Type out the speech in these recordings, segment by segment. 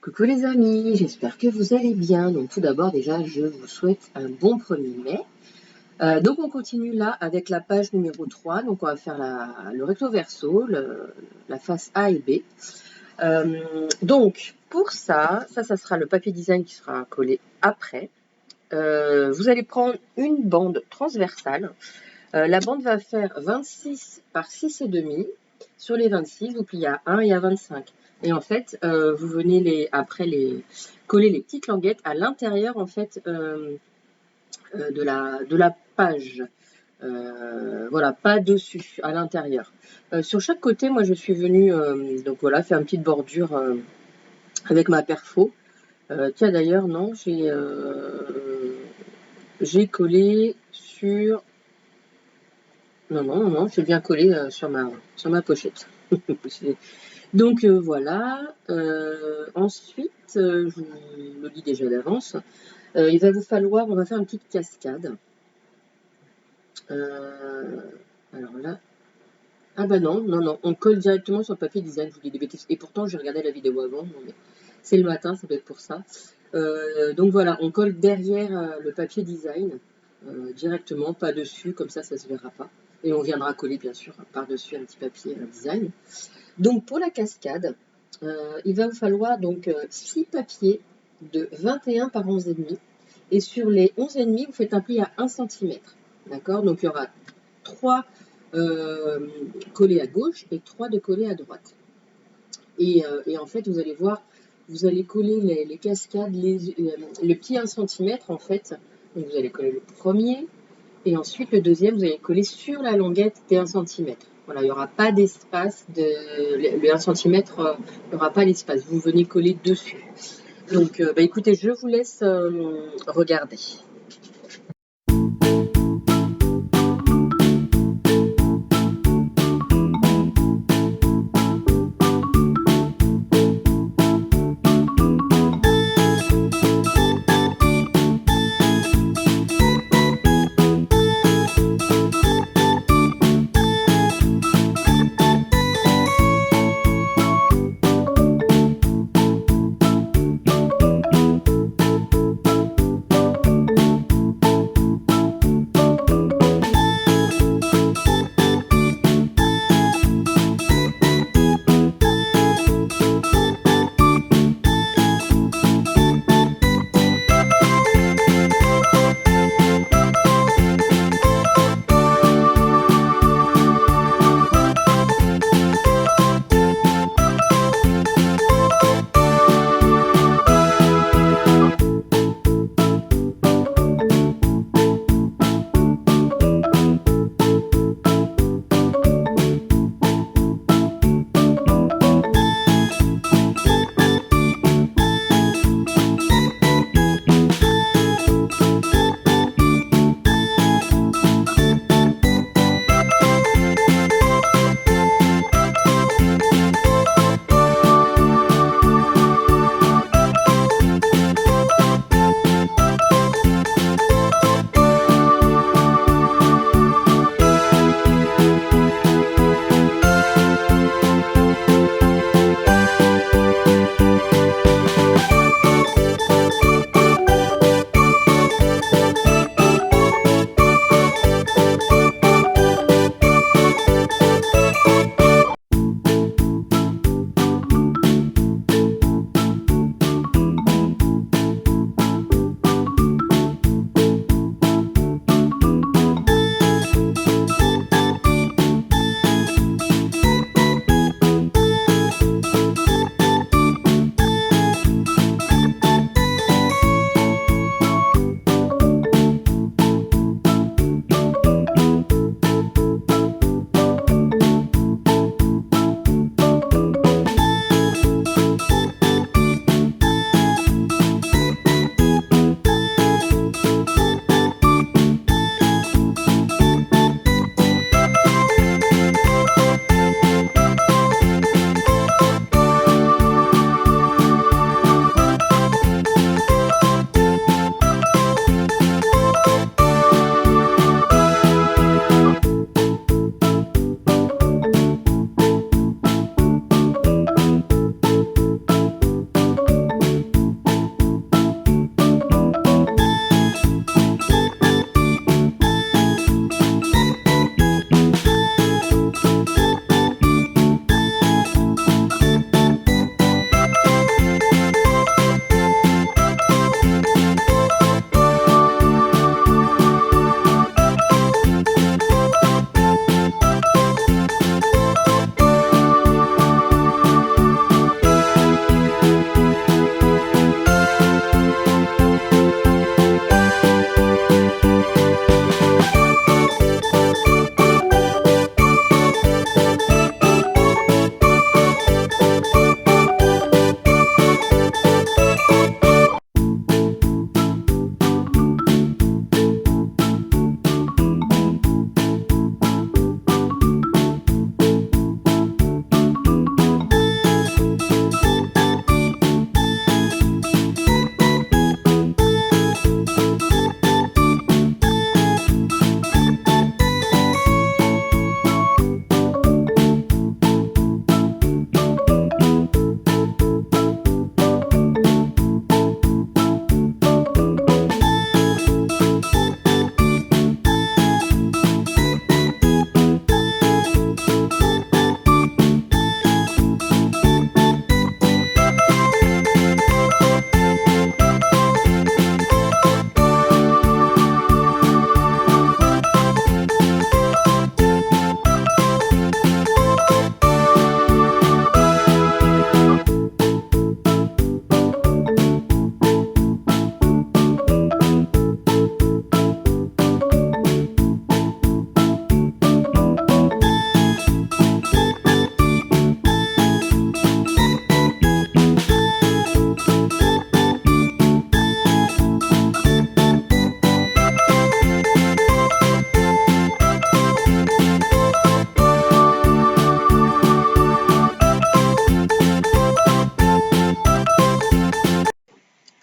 Coucou les amis, j'espère que vous allez bien. Donc tout d'abord déjà, je vous souhaite un bon 1er mai. Donc on continue là avec la page numéro 3. Donc on va faire le recto verso, la face A et B. Donc pour ça sera le papier design qui sera collé après. Vous allez prendre une bande transversale. La bande va faire 26 par 6,5. Sur les 26, vous pliez à 1 et à 25. Et en fait, vous venez coller les petites languettes à l'intérieur en fait de la page. Voilà, pas dessus, à l'intérieur. Sur chaque côté, moi je suis venue donc voilà, faire une petite bordure avec ma perfo. Tiens d'ailleurs, non, j'ai collé sur. Non, j'ai bien collé sur ma pochette. Donc voilà. Ensuite, je vous le dis déjà d'avance, on va faire une petite cascade. Alors là, ah bah non, on colle directement sur le papier design, je vous dis des bêtises. Et pourtant, j'ai regardé la vidéo avant, mais c'est le matin, ça doit être pour ça. Donc voilà, on colle derrière le papier design, directement, pas dessus, comme ça se verra pas. Et on viendra coller, bien sûr, par-dessus un petit papier design. Donc pour la cascade, il va vous falloir donc 6 papiers de 21 par 11,5. Et sur les 11,5, vous faites un pli à 1 cm. D'accord? Donc il y aura 3 collés à gauche et 3 de collés à droite. Et en fait, vous allez voir, vous allez coller les cascades, le petit 1 cm en fait. Donc vous allez coller le premier, et ensuite le deuxième, vous allez coller sur la languette des 1 cm. Voilà, il n'y aura pas d'espace, le 1 cm, il n'y aura pas d'espace. Vous venez coller dessus. Donc, écoutez, je vous laisse regarder.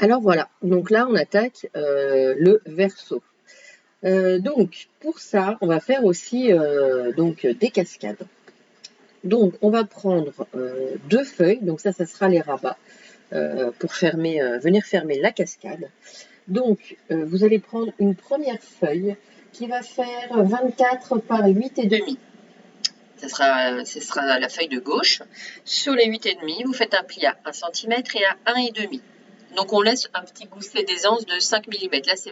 Alors voilà, donc là on attaque le verso. Donc pour ça, on va faire aussi donc des cascades. Donc on va prendre deux feuilles, donc ça sera les rabats pour venir fermer la cascade. Donc vous allez prendre une première feuille qui va faire 24 par 8,5. Ce sera la feuille de gauche. Sur les 8,5, vous faites un pli à 1 cm et à 1,5. Donc on laisse un petit gousset d'aisance de 5 mm. Là c'est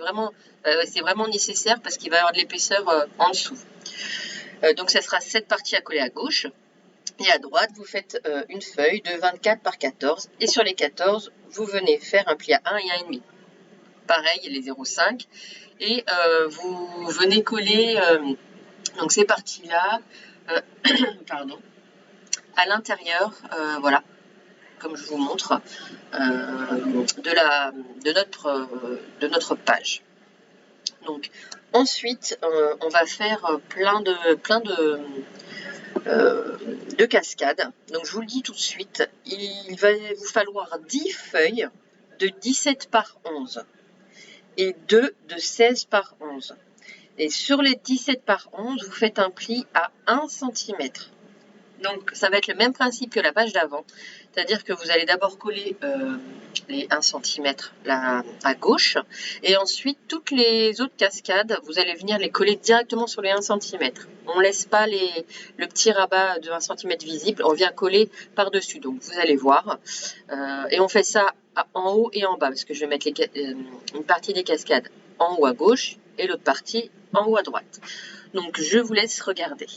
vraiment nécessaire parce qu'il va y avoir de l'épaisseur en dessous. Donc ça sera cette partie à coller à gauche. Et à droite, vous faites une feuille de 24 par 14. Et sur les 14, vous venez faire un pli à 1 et 1,5. Pareil, les 0,5. Et vous venez coller donc ces parties-là pardon, à l'intérieur, voilà, comme je vous montre, de notre page. Donc ensuite, on va faire plein de cascades. Donc je vous le dis tout de suite, il va vous falloir 10 feuilles de 17 par 11 et 2 de 16 par 11. Et sur les 17 par 11, vous faites un pli à 1 cm. Donc ça va être le même principe que la page d'avant, c'est-à-dire que vous allez d'abord coller les 1 cm là, à gauche, et ensuite toutes les autres cascades, vous allez venir les coller directement sur les 1 cm. On ne laisse pas le petit rabat de 1 cm visible, on vient coller par-dessus, donc vous allez voir. Et on fait ça en haut et en bas, parce que je vais mettre une partie des cascades en haut à gauche et l'autre partie en haut à droite. Donc je vous laisse regarder.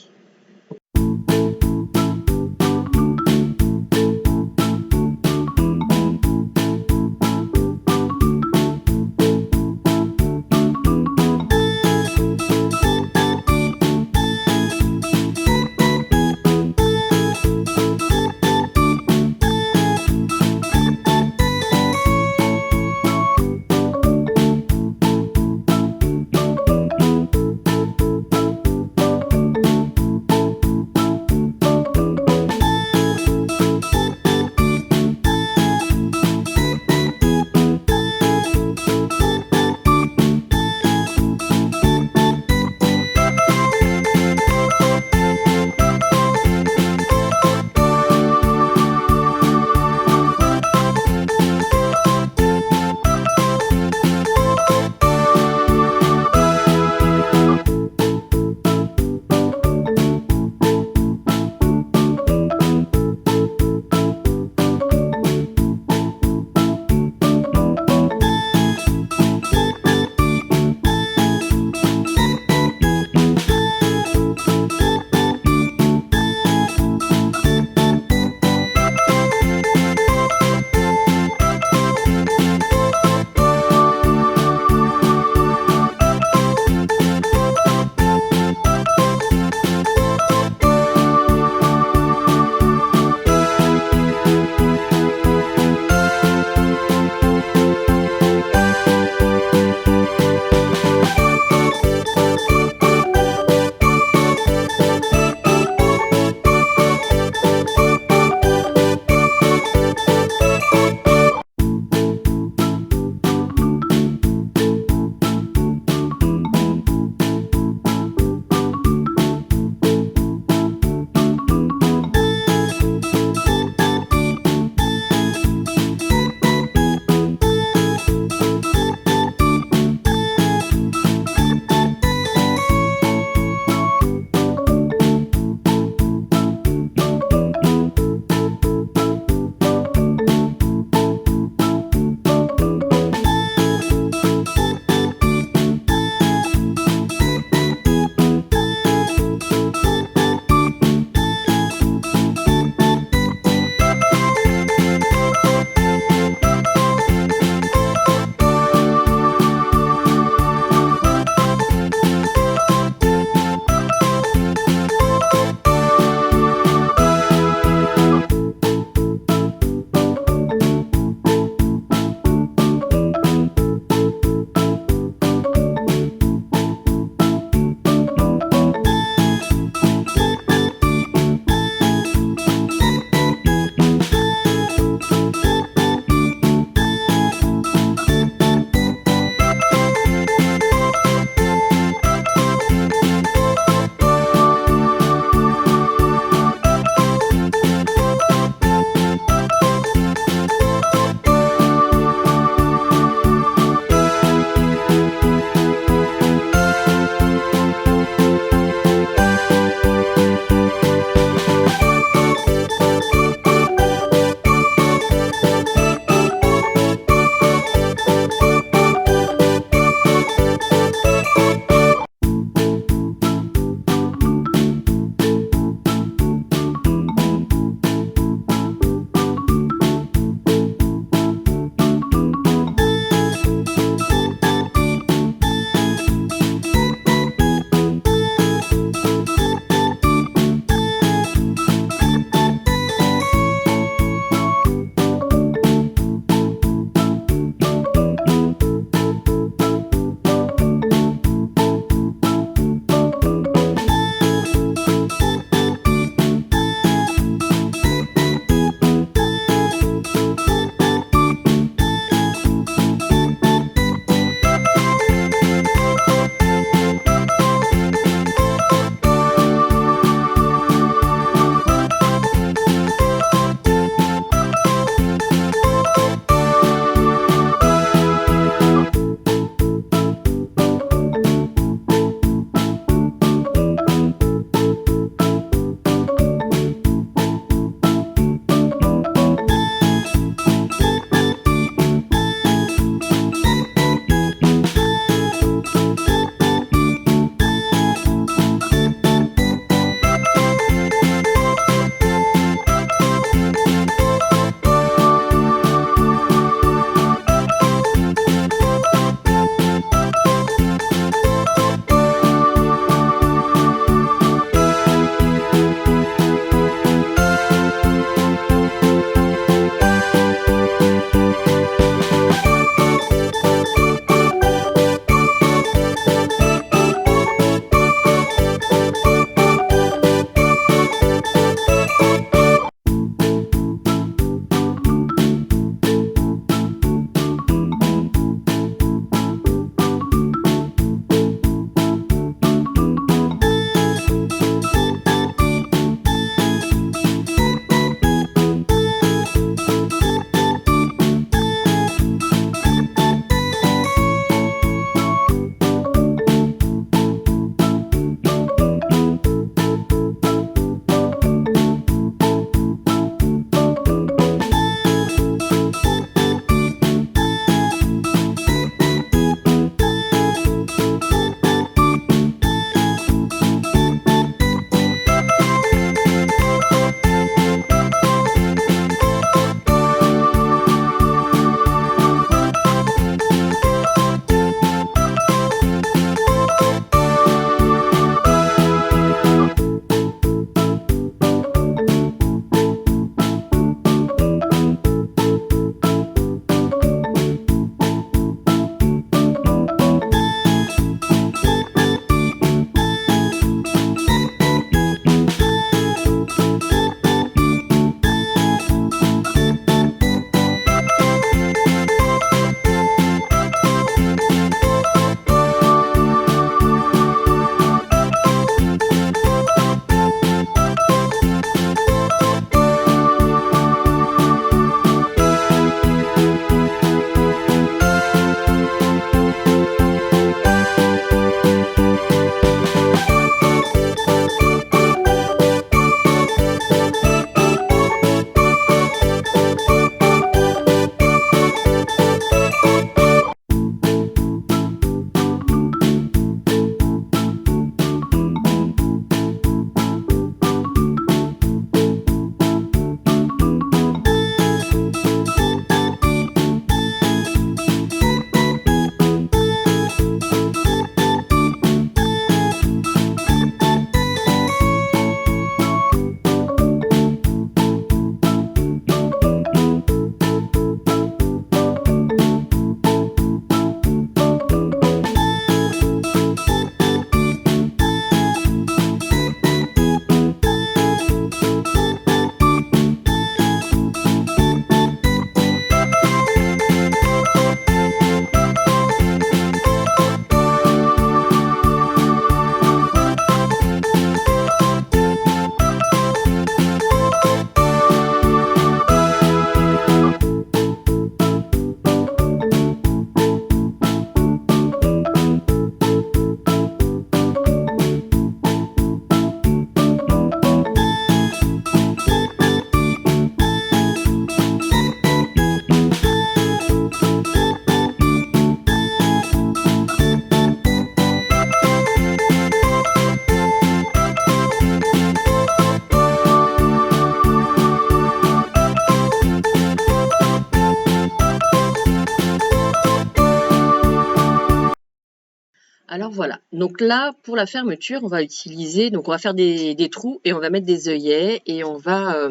Alors voilà, donc là pour la fermeture on va utiliser, donc on va faire des trous et on va mettre des œillets et on va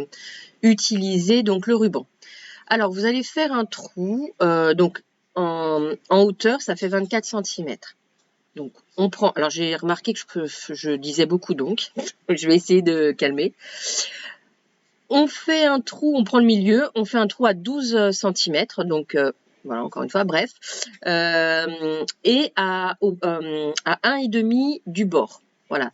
utiliser donc le ruban. Alors vous allez faire un trou, donc en hauteur ça fait 24 cm. Donc on prend, alors j'ai remarqué que je disais beaucoup donc, je vais essayer de calmer. On fait un trou, on prend le milieu, on fait un trou à 12 cm, donc voilà, encore une fois, bref, et à 1,5 du bord. Voilà,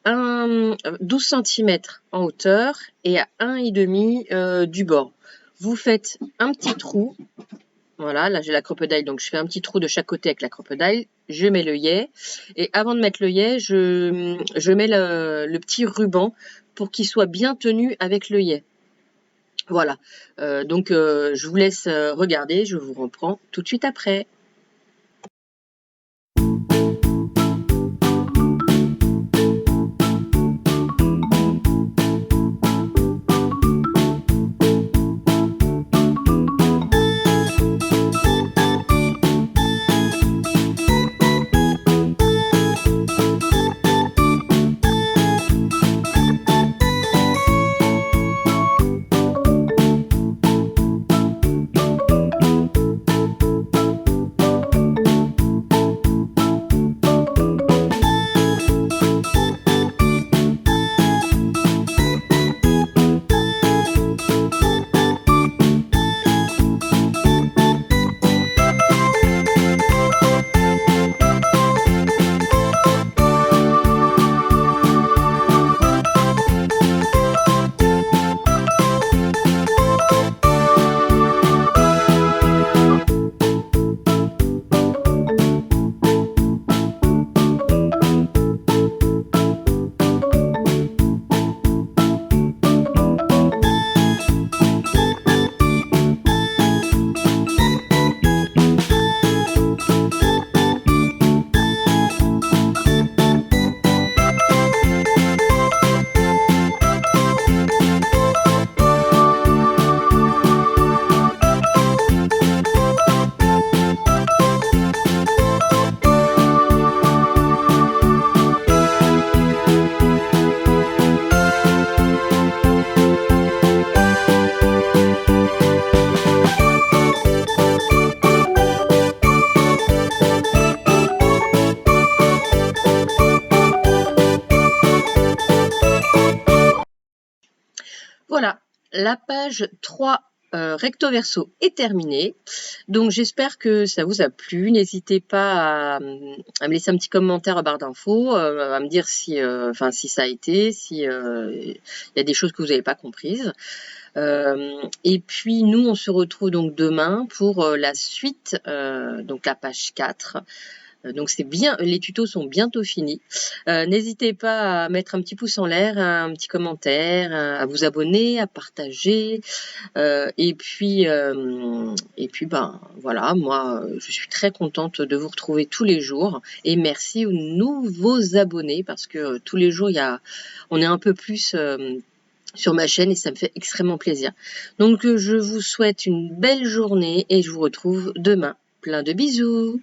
12 cm en hauteur et à 1,5 du bord. Vous faites un petit trou. Voilà, là j'ai la crocodile, donc je fais un petit trou de chaque côté avec la crocodile. Je mets l'œillet et avant de mettre l'œillet, je mets le petit ruban pour qu'il soit bien tenu avec l'œillet. Voilà, donc je vous laisse regarder, je vous reprends tout de suite après. Voilà, la page 3 recto verso est terminée. Donc j'espère que ça vous a plu. N'hésitez pas à me laisser un petit commentaire en barre d'infos, à me dire si ça a été, si il y a des choses que vous n'avez pas comprises. Et puis nous on se retrouve donc demain pour la suite, donc la page 4. Donc c'est bien, les tutos sont bientôt finis. N'hésitez pas à mettre un petit pouce en l'air, un petit commentaire, à vous abonner, à partager. Et puis ben voilà, moi je suis très contente de vous retrouver tous les jours. Et merci aux nouveaux abonnés parce que tous les jours on est un peu plus sur ma chaîne et ça me fait extrêmement plaisir. Donc je vous souhaite une belle journée et je vous retrouve demain. Plein de bisous!